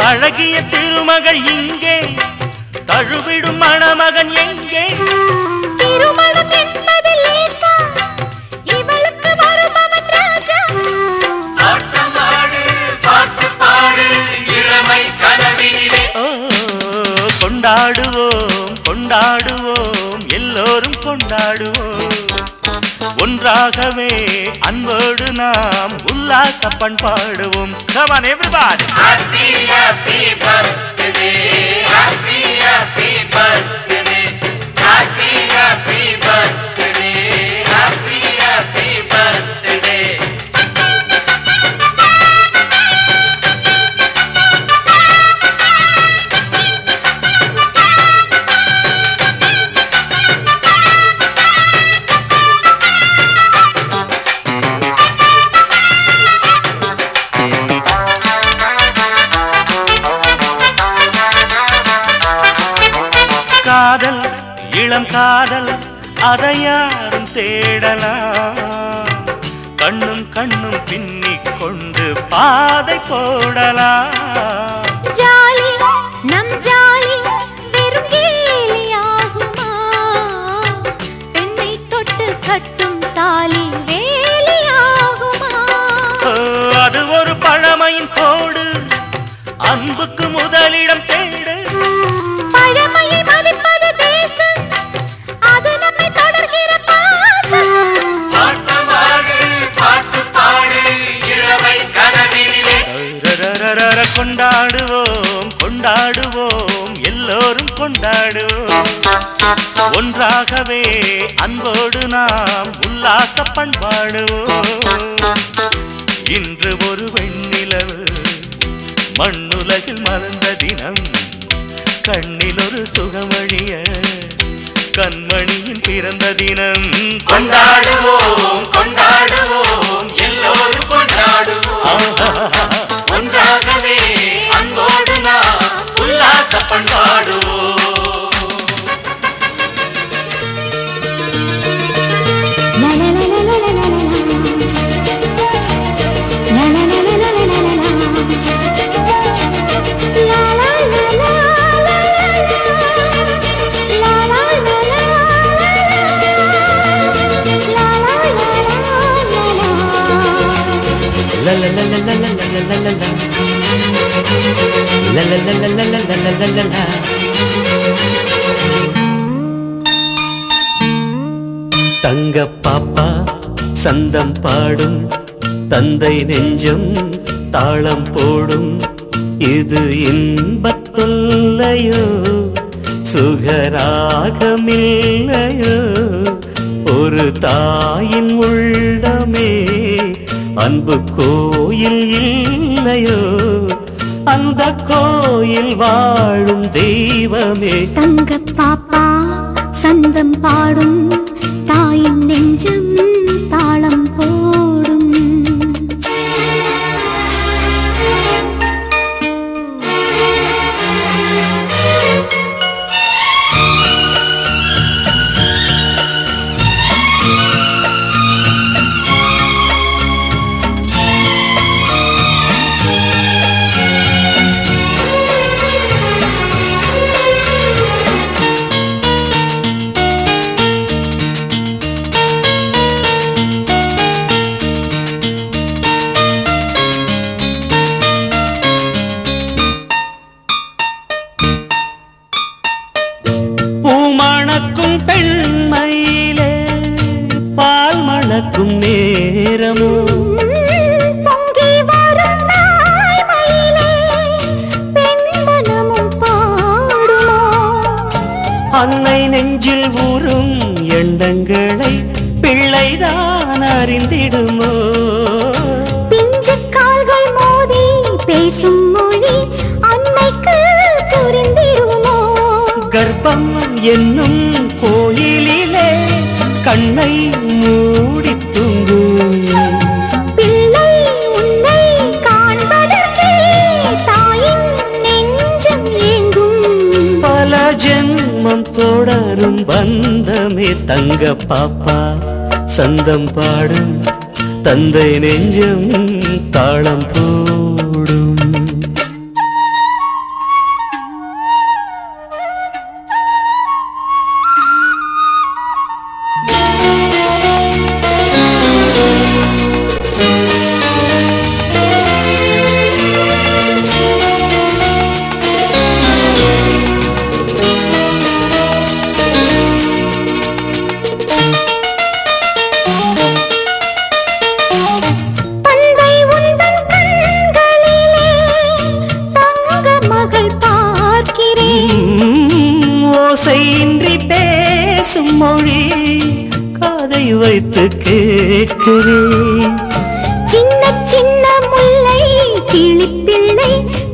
அழகிய திருமகள் இங்கே, தழுவிடும் மணமகன் எங்கே? திருமணம் என்பது லேசா, இவளுக்கு வருபவன் ராஜா. ஆட்டமாடு பாட்டு பாடு இளமை கனவினிலே. கொண்டாடுவோம் கொண்டாடுவோம் எல்லோரும் கொண்டாடுவோம், ஒன்றாகவே அன்போடு நாம் உல்லாச பண்பாடுவோம். Come on everybody. Happy happy birthday, happy happy birthday, happy happy birthday, happy happy birthday. காதல் இளம் காதல் அதை யாரும் தேடலாம், கண்ணும் கண்ணும் பின்னிக் கொண்டு பாதை போடலாம். ஜாலி நம் ஜாலி வெறும் கேலியாகுமா, பெண்ணை தொட்டு கட்டும் தாலி வேலியாகுமா? அது ஒரு பழமையின் கோடு, அன்புக்கு முதலிடம் தேடு. பழமையை மதிப்பது தேசம், அது நம்மை தொடர்கிற பாசம். ஆட்டமாடு பாட்டு பாடு இளமை கனவினிலே. கொண்டாடுவோம் கொண்டாடுவோம் எல்லோரும் கொண்டாடுவோம், ஒன்றாகவே அன்போடு நாம் உல்லாச பண்பாடுவோம். இன்று ஒரு வெண்ணிலவு மண்ணுலகில் மறந்த தினம், கண்ணில் ஒரு சுகமணிய கண்மணியின் பிறந்த தினம். கொண்டாடுவோம் கொண்டாடுவோம் எல்லோரும் கொண்டாடுவோம், ஒன்றாகவே அன்போடு நாம் உல்லாச பண்பாடுவோம். La la la la la la la la la la. La la la la la la la la la la. தங்க பாப்பா சந்தம் பாடும், தந்தை நெஞ்சம் தாளம் போடும், இது இன்பத் தொல்லையோ சுகராகமில்லையோ, ஒரு தாயின் உள்ளமே அன்பு கோயில் இல்லையோ, அந்த கோயில் வாழும் தெய்வமே. தங்க பாப்பா சந்தம் பாடும், தாயின் நெஞ்சம் தாளம் போடும். பூமணக்கும் பெண்மையிலே பால் மணக்கும் நேரமோ, பொங்கி வரும் தாய்மையிலே பெண் மனமும் பாடுமோ, அன்னை நெஞ்சில் ஊறும் எண்ணங்களை பிள்ளைதான் அறிந்திடுமோ, பிஞ்சு கால்கள் மோதி பேசும் மொழி அன்னைக்கு புரிந்திடுமோ, கர்ப்பம் என்னும் கோயிலிலே கண்ணை மூடி தூங்கும், பிள்ளை உன்னை காண்பதற்கே தாயின் நெஞ்சம் ஏங்கும், பல ஜென்மம் தொடரும் பந்தமே. தங்க பாப்பா சந்தம் பாடும், தந்தை நெஞ்சம் தாளம் போடும். வைத்து கேட்கிறேன். சின்ன சின்ன முல்லை கிளிப்பிள்ளை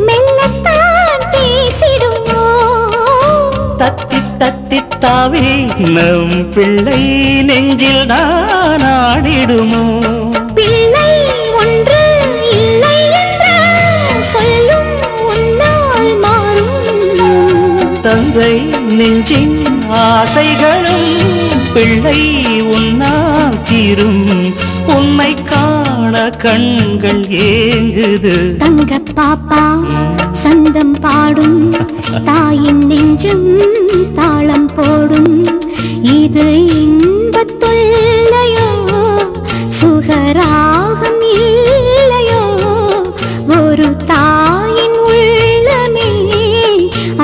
மெல்லத்தான் பேசிடுமோ? தத்தி தத்தி தாவி நம் பிள்ளை நெஞ்சில் தான் ஆடிடுமோ? பிள்ளை ஒன்று இல்லை என்று சொல்லும் உன்னால் மாறும். தந்தை நெஞ்சின் ஆசைகளும் பிள்ளை உன்னால் தீரும். உன்னை காண கண்கள் ஏங்குது. தங்க பாப்பா சந்தம் பாடும் தாயின் நெஞ்சும் தாளம் போடும். இது இன்பத்துள்ளையோ சுகராகம் இல்லையோ? ஒரு தாயின் உள்ளமே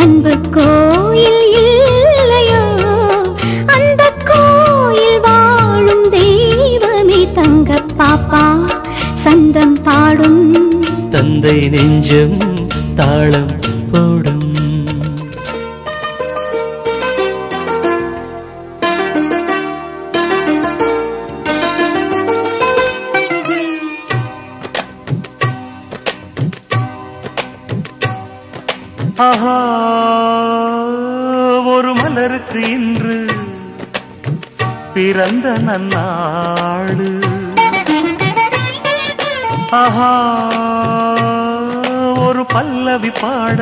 அன்பு கோயில் இல்லையோ? அந்த கோயில் வாழும் தெய்வமே தங்க பாப்பா சந்தம் பாடும். தந்தை நெஞ்சம் தாளம் போடும். ஆஹா, ஒரு மலருக்கு இன்று பிறந்த நன்னாடு. ஆஹா, ஒரு பல்லவி பாட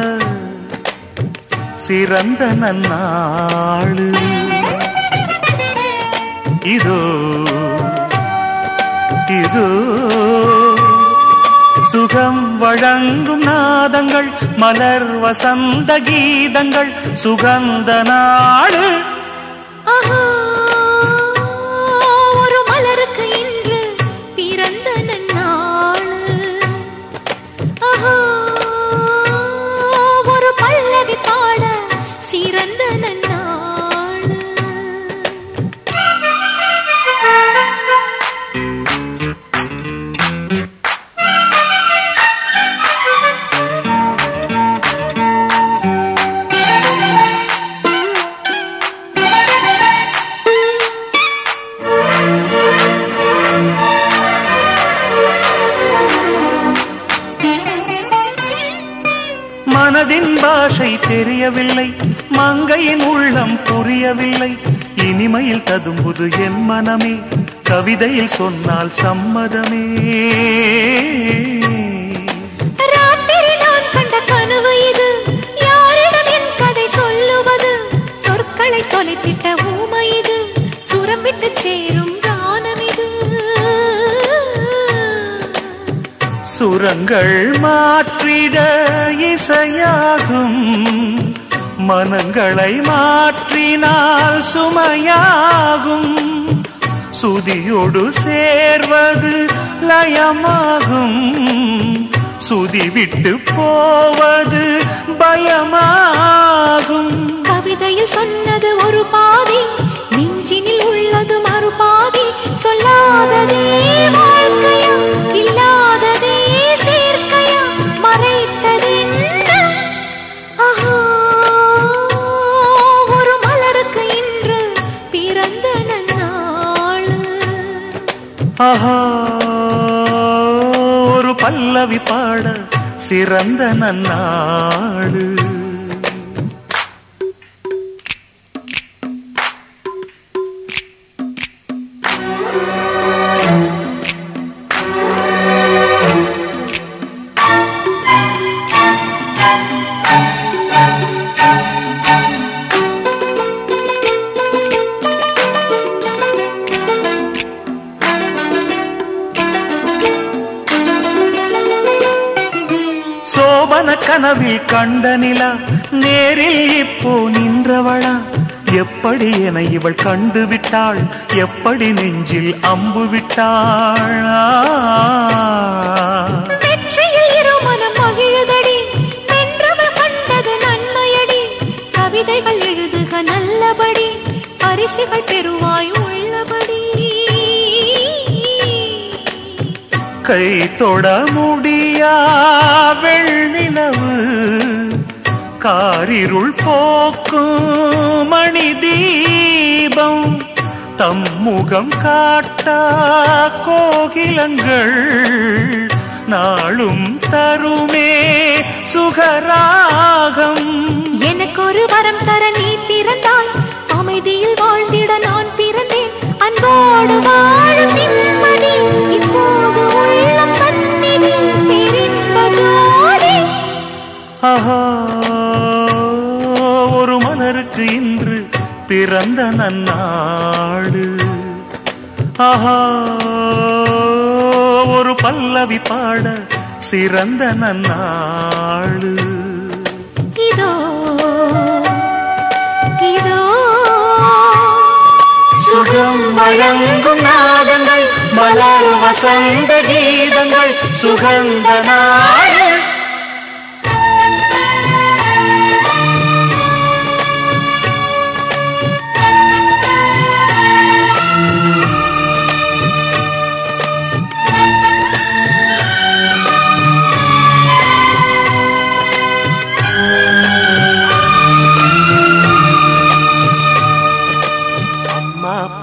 சிறந்த நன்னாடு. இதோ இதோ சுகம் வழங்கும் நாதங்கள், மலர் வசந்த கீதங்கள், சுகந்த நாடு. ஒரு மலருக்கு இன்று பிறந்த நன்னாள். ஒரு பல்லவி பாட சிறந்த நன்னாள். மனதின் பாஷை தெரியவில்லை, மங்கையின் உள்ளம் புரியவில்லை. இனிமையில் ததும்புது என் மனமே, கவிதையில் சொன்னால் சம்மதமே. ராத்திரி நான் கண்ட கனவு இது, யாரிடம் என் கதை சொல்லுவது? சொற்களை தொலைத்திட்ட ஊமை இது, சுரம்பிட்டு சேரும் கானம் இது. சுரங்கள் மாற்றிட இசையாகும், மனங்களை மாற்றினால் சுமையாகும். சுதியோடு சேர்வது லயமாகும், சுதி விட்டு போவது பயமாகும். கவிதையில் சொன்னது ஒரு பாதி, நெஞ்சினில் உள்ளது மறுபாதி. சொல்லாததே வாழ்க்கையா, இல்லாததே சேர்க்கையா, மறைத்ததென்ன? ஒரு மலருக்கு இன்று பிறந்த நன்னாள். ஆஹா, ஒரு பல்லவி பாட சிறந்த நன்னாடு. சோபன கனவில் கண்ட நிலா, நேரில் இப்போ நின்றவளா? எப்படி என இவள் கண்டு விட்டாள், எப்படி நெஞ்சில் அம்பு விட்டாள். வெற்றியில் இருமனம் மகிழுதடி, வென்றவர் கண்டது நன்மையடி. கவிதைகள் எழுதுக நல்லபடி, பரிசுகள் பெறுவாய் உள்ளபடி. கை தொட முடியா வெள்ளினவு, காரிருள் போக்கும் மணி தீபம், தம்முகம் காட்டா கோகிலங்கள் நாளும் தருமே சுகராகம். எனக்கு ஒரு வரம் தர நீ பிறந்தால் அமைதியில் வாழ்ந்திட நான் பிறந்தேன். அன்போடு வாழும் நிம்மதி இப்போது உள்ளம் சந்நிதி பேரின்ப ஜோதி. ஆஹா, ஒரு மலருக்கு இன்று பிறந்த நன்னாடு. ஆஹா, ஒரு பல்லவி பாட சிறந்த நன்னாடு. இதோ இதோ சுகம் வழங்கும் நாதங்கள் மலர் வசந்த கீதங்கள் சுகந்த நாடு.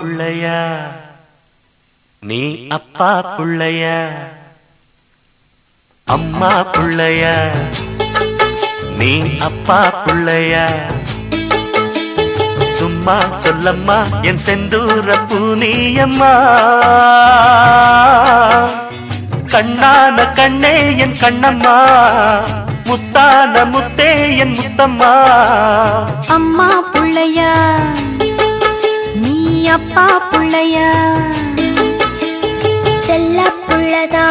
புள்ளையா நீ அப்பா புள்ளையா, அம்மா புள்ளையா நீ அப்பா புள்ளையா, சும்மா சொல்லம்மா என் செந்தூர பூனியம்மா, கண்ணான கண்ணே என் கண்ணம்மா, முத்தான முத்தே என் முத்தம்மா. அம்மா புள்ளையா நீ அப்பா புள்ளையா, செல்ல புள்ளதா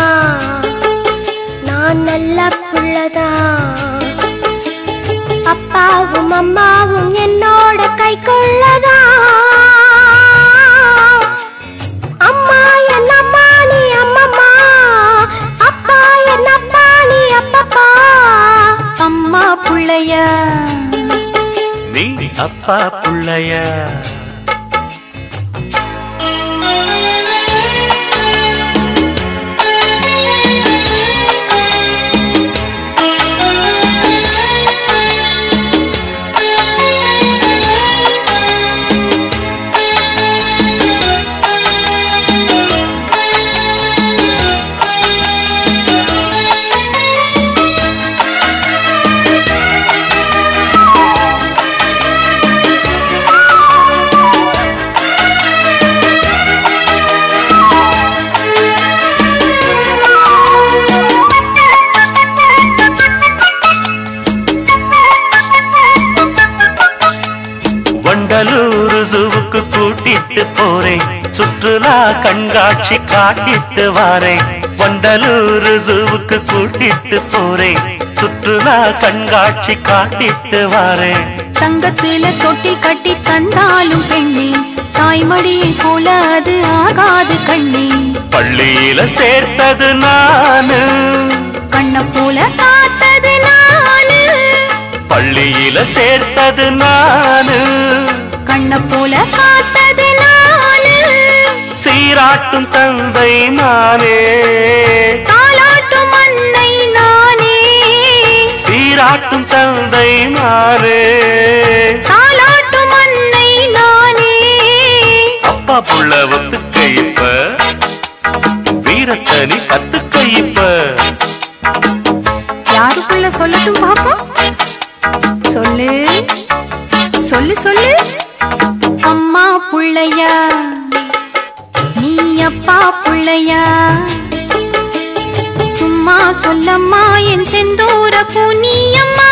நான் நல்ல புள்ளதா, அப்பாவும் அம்மாவும் என்னோட கை கொள்ளதா, அம்மா என் அம்மா நீ அம்மம்மா, அப்பா என் அப்பா நீ அப்பப்பா. அம்மா புள்ளையா நீ அப்பா புள்ளையா. வண்டலூர் ஜூவுக்கு கூட்டிட்டு போறேன், சுற்றுலா கண்காட்சி காட்டிட்டு வாரேன். வண்டலூர் ஜூவுக்கு கூட்டிட்டு போறேன், சுற்றுலா கண்காட்சி காட்டிட்டு வாரேன். தங்கத்துல தொட்டி கட்டி தந்தாலும் பெண்ணே, தாய்மடியை போல அது ஆகாது கண்ணே. பள்ளியில சேர்த்தது நானு, கண்ண போல காத்தது நானு, பள்ளியில சேர்த்தது நானு, கண்ண போல காத்தது நானு. சீராட்டும் தந்தை நானே, தாலாட்டும் அன்னை நானே, சீராட்டும் தந்தை நானே, தாலாட்டும் அன்னை நானே. அப்பா புள்ள ஒத்துக்க இப்ப, வீரத்தனி கத்துக்க இப்ப. யாருக்குள்ள சொல்லட்டும் பாப்பா, சொல்லு சொல்லு சொல்லு. அம்மா புள்ளையா நீ அப்பா புள்ளையா, சும்மா சொல்லம்மா என் செந்தூர பூனியம்மா,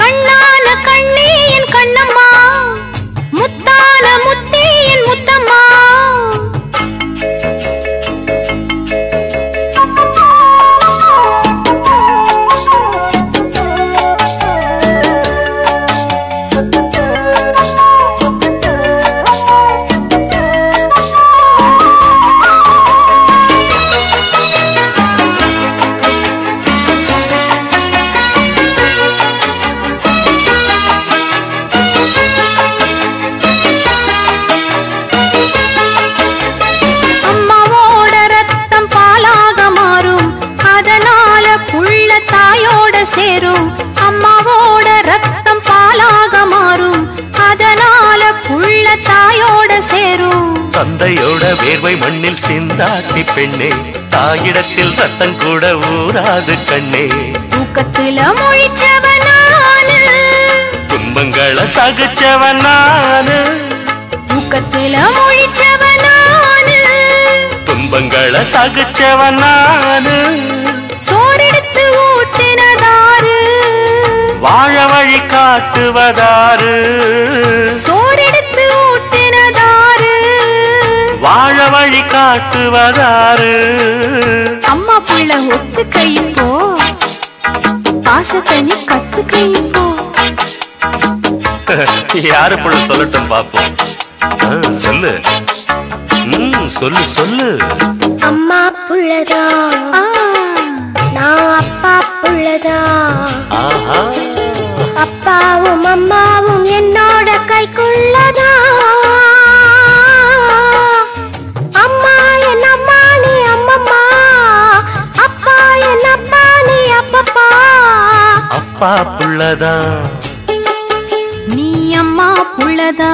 கண்ணான கண்ணே என் கண்ணம்மா, முத்தான முத்தே என் முத்தம்மா. சேரும் அம்மாவோட ரத்தம் பாலாக மாறும், அதனால தந்தையோட வேர்வை மண்ணில் சிந்தாட்டி பெண்ணே, தாயிடத்தில் ரத்தம் கூட ஊராது கண்ணே. தூக்கத்துல மொழிச்சவனானு, துன்பங்களை சகிச்சவனானு, தூக்கத்துல மொழிச்சவனானு, துன்பங்களை சகிச்சவனானு. சோறெடுத்து ஊட்டினதாரு, வாழ வழி காட்டுவதாரு, சோறெடுத்து ஊட்டினதாரு, வாழ வழி காட்டுவதாரு. அம்மா புள்ள ஒத்துக்க இப்போ, பாசத்தை நீ கத்துக்க இப்போ. யாரு புள்ள சொல்லட்டும் பாப்போம். சொல்லு சொல்லு சொல்லு. அம்மா புள்ளதா, நான் அப்பா புள்ளதா. அப்பாவும் அம்மாவும் என்னோட கைக்குள்ளதா. அம்மா என் அம்மா நீ அம்மம்மா, அப்பா என் அப்பா நீ அப்பப்பா. அப்பா புள்ளதா, நீ அம்மா புள்ளதா.